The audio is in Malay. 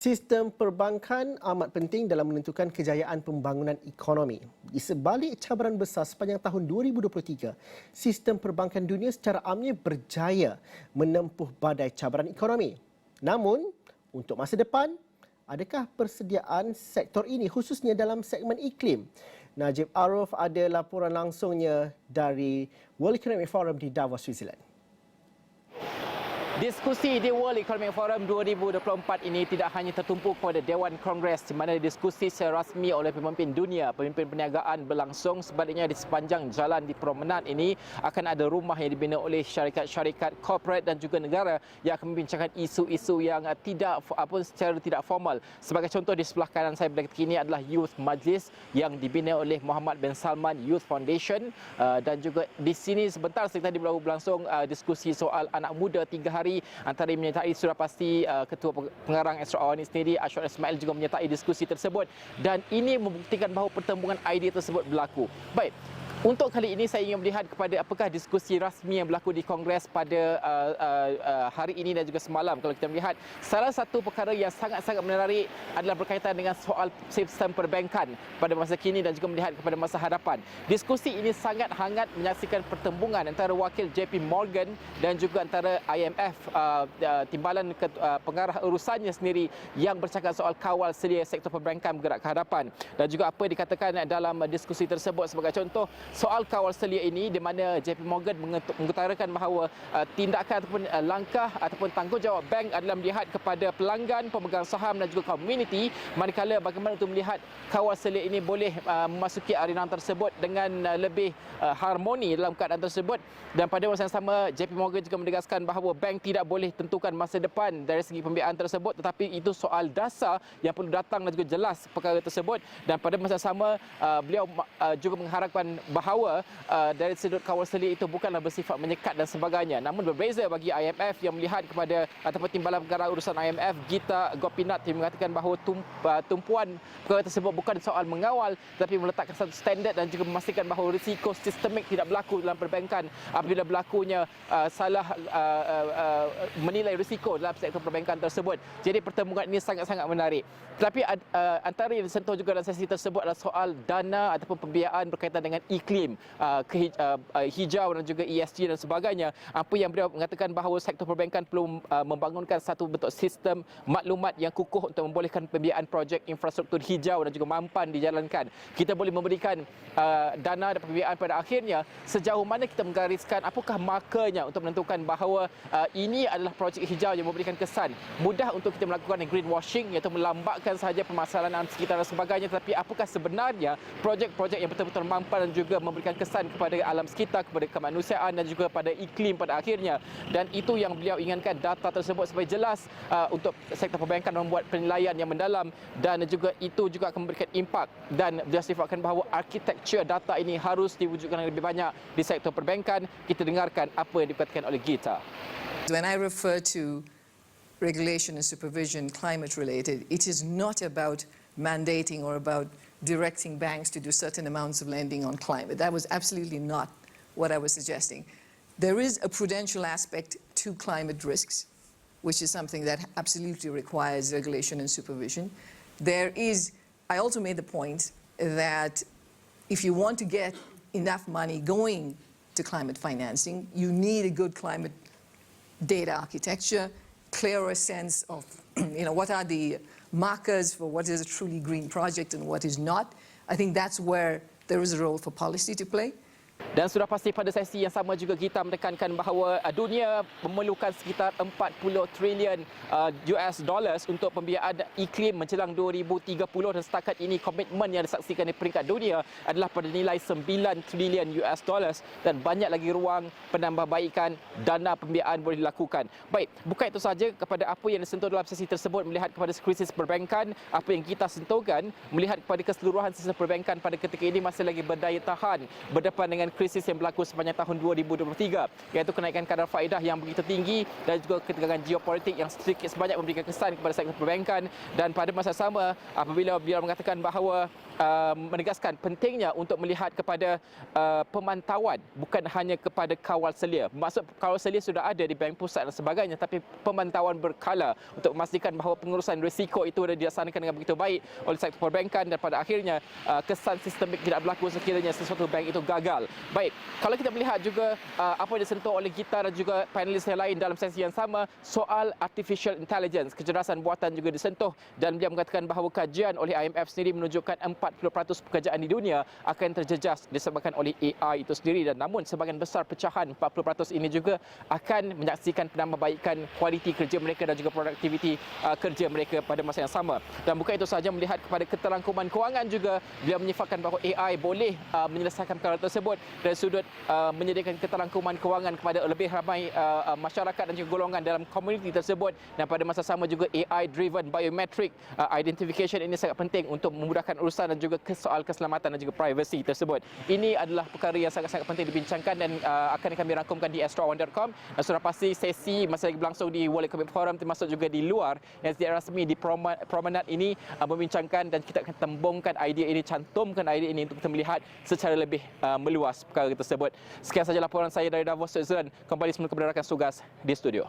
Sistem perbankan amat penting dalam menentukan kejayaan pembangunan ekonomi. Di sebalik cabaran besar sepanjang tahun 2023, sistem perbankan dunia secara amnya berjaya menempuh badai cabaran ekonomi. Namun, untuk masa depan, adakah persediaan sektor ini khususnya dalam segmen iklim? Najib Aruf ada laporan langsungnya dari World Economic Forum di Davos, Switzerland. Diskusi di World Economic Forum 2024 ini tidak hanya tertumpu kepada Dewan Kongres di mana diskusi secara rasmi oleh pemimpin dunia, pemimpin perniagaan berlangsung. Sebaliknya di sepanjang jalan di promenad ini akan ada rumah yang dibina oleh syarikat-syarikat korporat dan juga negara yang akan membincangkan isu-isu yang secara tidak formal. Sebagai contoh, di sebelah kanan saya pada ketika ini adalah Youth Majlis yang dibina oleh Muhammad bin Salman Youth Foundation, dan juga di sini sebentar tadi berlangsung diskusi soal anak muda 3 hari. Antara menyertai sudah pasti Ketua Pengarang Ashraf Awani sendiri, Ashraf Ismail juga menyertai diskusi tersebut, dan ini membuktikan bahawa pertembungan idea tersebut berlaku. Baik, untuk kali ini saya ingin melihat kepada apakah diskusi rasmi yang berlaku di Kongres pada hari ini dan juga semalam. Kalau kita melihat, salah satu perkara yang sangat-sangat menarik adalah berkaitan dengan soal sistem perbankan pada masa kini dan juga melihat kepada masa hadapan. Diskusi ini sangat hangat menyaksikan pertembungan antara wakil JP Morgan dan juga antara IMF, timbalan pengarah urusannya sendiri, yang bercakap soal kawal sedia sektor perbankan bergerak ke hadapan. Dan juga apa dikatakan dalam diskusi tersebut. Sebagai contoh, soal kawal selia ini di mana JP Morgan mengutarakan bahawa tindakan ataupun langkah ataupun tanggungjawab bank adalah melihat kepada pelanggan, pemegang saham dan juga komuniti, manakala bagaimana untuk melihat kawal selia ini boleh memasuki arena tersebut dengan lebih harmoni dalam keadaan tersebut. Dan pada masa yang sama, JP Morgan juga menegaskan bahawa bank tidak boleh tentukan masa depan dari segi pembiayaan tersebut, tetapi itu soal dasar yang perlu datang dan juga jelas perkara tersebut. Dan pada masa yang sama, beliau juga mengharapkan bahawa dari sudut kawal selia itu bukanlah bersifat menyekat dan sebagainya. Namun berbeza bagi IMF yang melihat kepada ataupun timbalan pengarah urusan IMF, Gita Gopinath, yang mengatakan bahawa tumpuan perkara tersebut bukan soal mengawal tetapi meletakkan satu standard dan juga memastikan bahawa risiko sistemik tidak berlaku dalam perbankan apabila berlakunya salah menilai risiko dalam sektor perbankan tersebut. Jadi pertemuan ini sangat-sangat menarik. Tetapi antara yang disentuh juga dalam sesi tersebut adalah soal dana ataupun pembiayaan berkaitan dengan iklim, hijau dan juga ESG dan sebagainya. Apa yang beliau mengatakan bahawa sektor perbankan perlu membangunkan satu bentuk sistem maklumat yang kukuh untuk membolehkan pembiayaan projek infrastruktur hijau dan juga mampan dijalankan. Kita boleh memberikan dana dan pembiayaan pada akhirnya sejauh mana kita menggariskan apakah markernya untuk menentukan bahawa ini adalah projek hijau yang memberikan kesan. Mudah untuk kita melakukan greenwashing, iaitu melambakkan sahaja permasalahan sekitar dan sebagainya, tetapi apakah sebenarnya projek-projek yang betul-betul mampan dan juga memberikan kesan kepada alam sekitar, kepada kemanusiaan dan juga pada iklim pada akhirnya. Dan itu yang beliau inginkan, data tersebut supaya jelas untuk sektor perbankan membuat penilaian yang mendalam, dan juga itu juga akan memberikan impak. Dan justifikan bahawa arkitektur data ini harus diwujudkan lebih banyak di sektor perbankan. Kita dengarkan apa yang dikatakan oleh Gita. When I refer to regulation and supervision climate related, it is not about mandating or about directing banks to do certain amounts of lending on climate. That was absolutely not what I was suggesting. There is a prudential aspect to climate risks, which is something that absolutely requires regulation and supervision. I also made the point that if you want to get enough money going to climate financing, you need a good climate data architecture, clearer sense of what are the markers for what is a truly green project and what is not. I think that's where there is a role for policy to play. Dan sudah pasti pada sesi yang sama juga kita menekankan bahawa dunia memerlukan sekitar 40 trilion US dollars untuk pembiayaan iklim menjelang 2030, dan setakat ini komitmen yang disaksikan di peringkat dunia adalah pada nilai 9 trilion US dollars, dan banyak lagi ruang penambahbaikan dana pembiayaan boleh dilakukan. Baik, bukan itu sahaja kepada apa yang disentuh dalam sesi tersebut, melihat kepada krisis perbankan, apa yang kita sentuhkan, melihat kepada keseluruhan sistem perbankan pada ketika ini masih lagi berdaya tahan berdepan dengan dengan krisis yang berlaku sepanjang tahun 2023, iaitu kenaikan kadar faedah yang begitu tinggi dan juga ketegangan geopolitik yang sedikit sebanyak memberikan kesan kepada sektor perbankan. Dan pada masa sama, apabila beliau mengatakan bahawa menegaskan pentingnya untuk melihat kepada pemantauan, bukan hanya kepada kawal selia. Maksud kawal selia sudah ada di bank pusat dan sebagainya, tapi pemantauan berkala untuk memastikan bahawa pengurusan risiko itu dilaksanakan dengan begitu baik oleh sektor perbankan dan pada akhirnya kesan sistemik tidak berlaku sekiranya sesuatu bank itu gagal. Baik, kalau kita melihat juga apa yang disentuh oleh Gita dan juga panelis yang lain dalam sesi yang sama, soal artificial intelligence, kecerdasan buatan juga disentuh, dan dia mengatakan bahawa kajian oleh IMF sendiri menunjukkan 40% pekerjaan di dunia akan terjejas disebabkan oleh AI itu sendiri, dan namun sebahagian besar pecahan 40% ini juga akan menyaksikan penambahbaikan kualiti kerja mereka dan juga produktiviti kerja mereka pada masa yang sama. Dan bukan itu sahaja, melihat kepada keterangkuman kewangan juga, beliau menyifatkan bahawa AI boleh menyelesaikan perkara tersebut dari sudut menyediakan keterangkuman kewangan kepada lebih ramai masyarakat dan juga golongan dalam komuniti tersebut, dan pada masa sama juga AI driven biometric identification ini sangat penting untuk memudahkan urusan dan juga soal keselamatan dan juga privacy tersebut. Ini adalah perkara yang sangat-sangat penting dibincangkan dan akan kami rangkumkan di astro1.com. Dan sudah pasti sesi masih lagi berlangsung di World Economic Forum, termasuk juga di luar yang tidak rasmi di Promenade ini, membincangkan, dan kita akan tembungkan idea ini, cantumkan idea ini untuk kita melihat secara lebih meluas perkara tersebut. Sekian sahaja laporan saya dari Davos, Switzerland. Kembali semula kepada rakan tugas di studio.